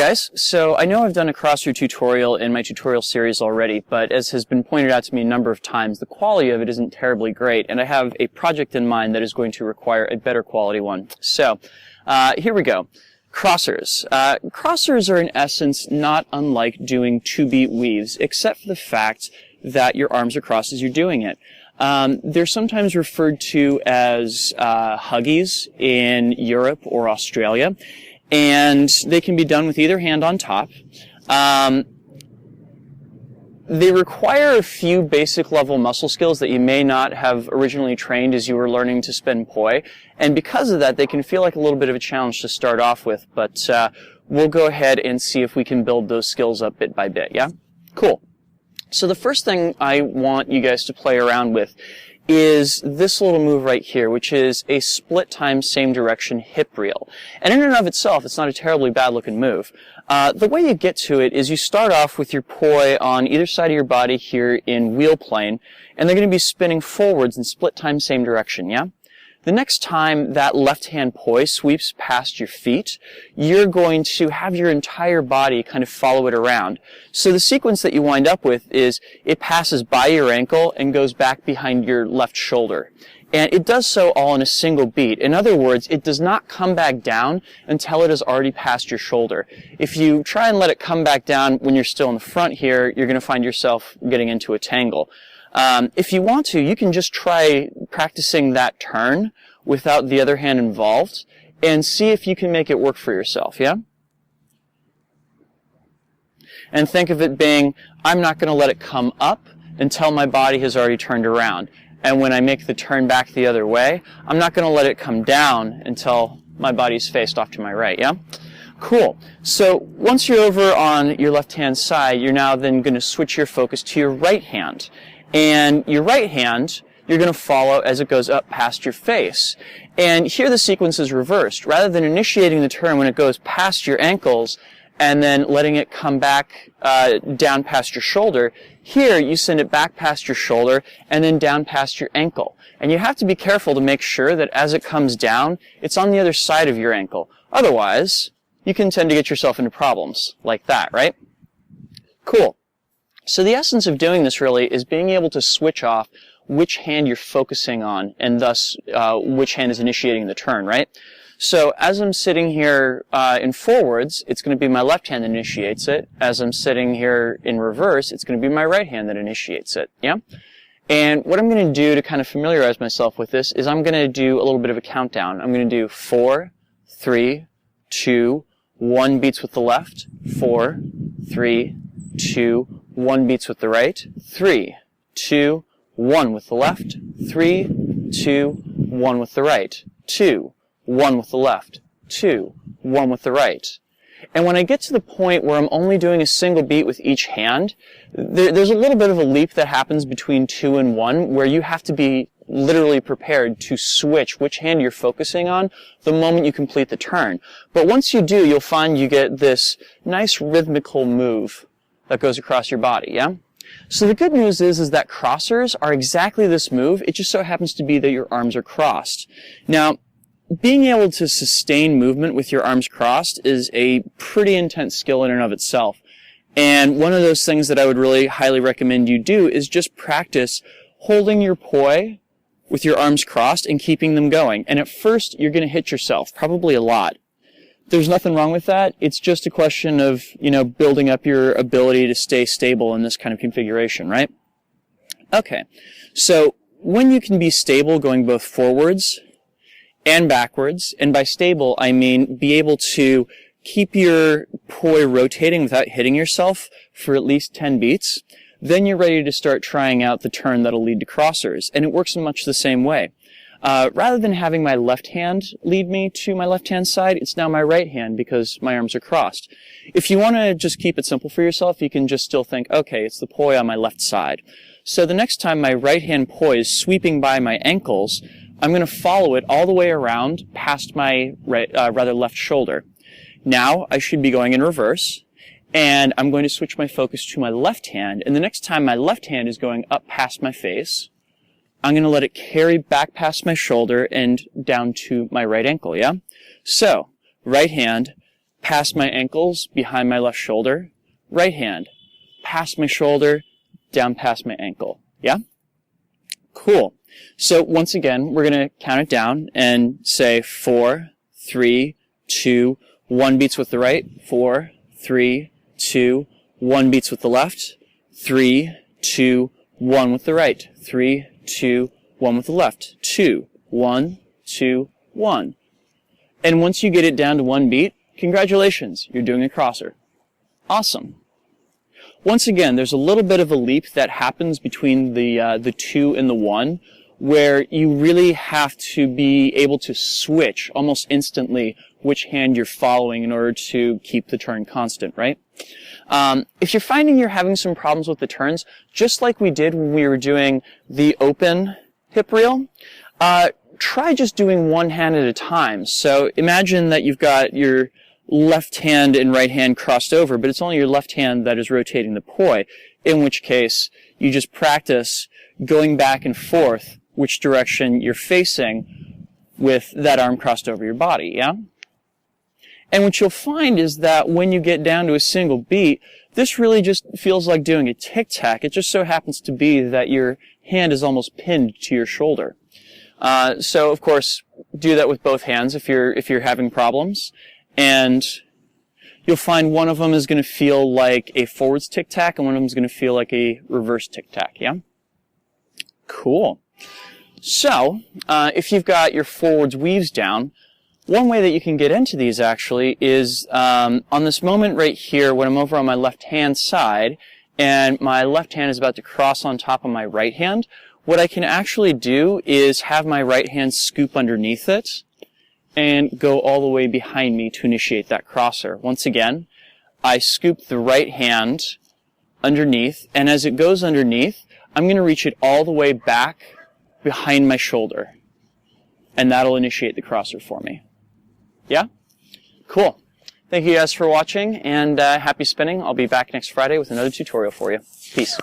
guys, so I know I've done a crosser tutorial in my tutorial series already, but as has been pointed out to me a number of times, the quality of it isn't terribly great, and I have a project in mind that is going to require a better quality one. So, here we go. Crossers. Crossers are in essence not unlike doing 2-beat weaves, except for the fact that your arms are crossed as you're doing it. They're sometimes referred to as huggies in Europe or Australia, and they can be done with either hand on top. They require a few basic level muscle skills that you may not have originally trained as you were learning to spin poi, and because of that they can feel like a little bit of a challenge to start off with, but we'll go ahead and see if we can build those skills up bit by bit, yeah? Cool. So the first thing I want you guys to play around with is this little move right here, which is a split time same direction hip reel. And in and of itself, it's not a terribly bad looking move. The way you get to it is you start off with your poi on either side of your body here in wheel plane, and they're going to be spinning forwards in split time same direction, yeah? The next time that left-hand poi sweeps past your feet, you're going to have your entire body kind of follow it around. So the sequence that you wind up with is it passes by your ankle and goes back behind your left shoulder. And it does so all in a single beat. In other words, it does not come back down until it has already passed your shoulder. If you try and let it come back down when you're still in the front here, you're going to find yourself getting into a tangle. If you want to, you can just try practicing that turn without the other hand involved and see if you can make it work for yourself, yeah? And think of it being, I'm not going to let it come up until my body has already turned around. And when I make the turn back the other way, I'm not going to let it come down until my body's faced off to my right, yeah? Cool. So once you're over on your left-hand side, you're now then going to switch your focus to your right hand. And your right hand, you're going to follow as it goes up past your face. And here the sequence is reversed. Rather than initiating the turn when it goes past your ankles and then letting it come back down past your shoulder, here you send it back past your shoulder and then down past your ankle. And you have to be careful to make sure that as it comes down, it's on the other side of your ankle. Otherwise, you can tend to get yourself into problems like that, right? Cool. So the essence of doing this really is being able to switch off which hand you're focusing on, and thus which hand is initiating the turn, right? So as I'm sitting here in forwards, it's going to be my left hand that initiates it. As I'm sitting here in reverse, it's going to be my right hand that initiates it, yeah? And what I'm going to do to kind of familiarize myself with this is I'm going to do a little bit of a countdown. I'm going to do 4, 3, 2, 1 beats with the left, 4, 3, 2, 1 beats with the right, 3, 2, 1 with the left, 3, 2, 1 with the right, 2, 1 with the left, 2, 1 with the right. And when I get to the point where I'm only doing a single beat with each hand, there's a little bit of a leap that happens between 2 and 1 where you have to be literally prepared to switch which hand you're focusing on the moment you complete the turn. But once you do, you'll find you get this nice rhythmical move that goes across your body, yeah? So the good news is that crossers are exactly this move. It just so happens to be that your arms are crossed. Now, being able to sustain movement with your arms crossed is a pretty intense skill in and of itself. And one of those things that I would really highly recommend you do is just practice holding your poi with your arms crossed and keeping them going. And at first, you're going to hit yourself, probably a lot. There's nothing wrong with that. It's just a question of, building up your ability to stay stable in this kind of configuration, right? Okay. So when you can be stable going both forwards and backwards, and by stable, I mean be able to keep your poi rotating without hitting yourself for at least 10 beats, then you're ready to start trying out the turn that'll lead to crossers. And it works in much the same way. Rather than having my left hand lead me to my left-hand side, it's now my right hand because my arms are crossed. If you want to just keep it simple for yourself, you can just still think, okay, it's the poi on my left side. So the next time my right-hand poi is sweeping by my ankles, I'm going to follow it all the way around past my left shoulder. Now I should be going in reverse, and I'm going to switch my focus to my left hand, and the next time my left hand is going up past my face, I'm going to let it carry back past my shoulder and down to my right ankle, yeah? So, right hand, past my ankles, behind my left shoulder, right hand, past my shoulder, down past my ankle. Yeah? Cool. So once again, we're going to count it down and say 4, 3, 2, 1 beats with the right, 4, 3, 2, 1 beats with the left, 3, 2, 1 with the right, 3, 2, 1 with the left, 2, 1, 2, 1. And once you get it down to 1 beat, congratulations, you're doing a crosser. Awesome. Once again, there's a little bit of a leap that happens between the 2 and the 1, where you really have to be able to switch almost instantly which hand you're following in order to keep the turn constant, right? If you're finding you're having some problems with the turns, just like we did when we were doing the open hip reel, try just doing one hand at a time. So imagine that you've got your left hand and right hand crossed over, but it's only your left hand that is rotating the poi, in which case you just practice going back and forth which direction you're facing with that arm crossed over your body, yeah? And what you'll find is that when you get down to a single beat, this really just feels like doing a tic-tac. It just so happens to be that your hand is almost pinned to your shoulder. So of course, do that with both hands if you're having problems. And you'll find one of them is going to feel like a forwards tic-tac and one of them is going to feel like a reverse tic-tac, yeah? Cool. So, if you've got your forwards weaves down, one way that you can get into these actually is on this moment right here when I'm over on my left-hand side and my left hand is about to cross on top of my right hand, what I can actually do is have my right hand scoop underneath it and go all the way behind me to initiate that crosser. Once again, I scoop the right hand underneath, and as it goes underneath, I'm going to reach it all the way back behind my shoulder, and that'll initiate the crosser for me. Yeah? Cool. Thank you guys for watching, and happy spinning. I'll be back next Friday with another tutorial for you. Peace.